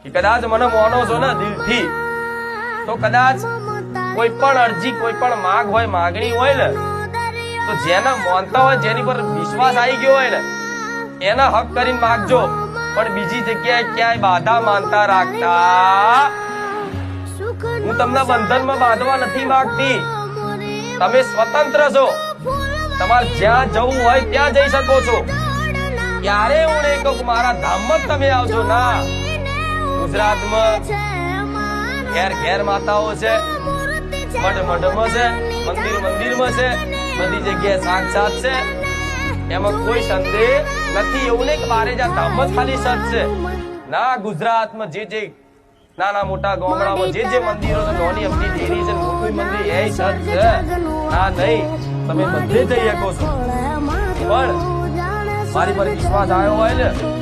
કે કદાચ મને માનો છો ને દિલથી તો કદાચ કોઈ પણ અરજી કોઈ પણ માંગ હોય માંગણી હોય ને તો જેને માનતા હોય જેની પર વિશ્વાસ આવી ગયો હોય ને એના હક કરીને માંગજો પણ બીજી જગ્યાએ ક્યાંય બાધા માનતા રાખતા હું તમને બંધનમાં બાંધવા નથી માંગતી તમે સ્વતંત્ર છો તમારે જ્યાં જવું હોય ત્યાં જઈ શકો છો ક્યારે હું નહીં કહું મારા ધામમાં તમે આવજો ના ગુજરાતમાં ઘેર ઘેર માતાઓ છે મઢ મઢમાં છે મંદિર મંદિરમાં છે બધી જગ્યાએ સાક્ષાત છે એમાં કોઈ સંદેહ નથી એવું નહીં કે મારે જ્યાં ધામમાં જ ખાલી સત છે ના ગુજરાતમાં જે નાના મોટા ગામડામાં જે મંદિરો છે નાની અમથી દેરી છે મોટું મંદિર એ સત છે ના નહીં તમે બધે જઈ શકો છો પણ મારી પર વિશ્વાસ આવ્યો હોય ને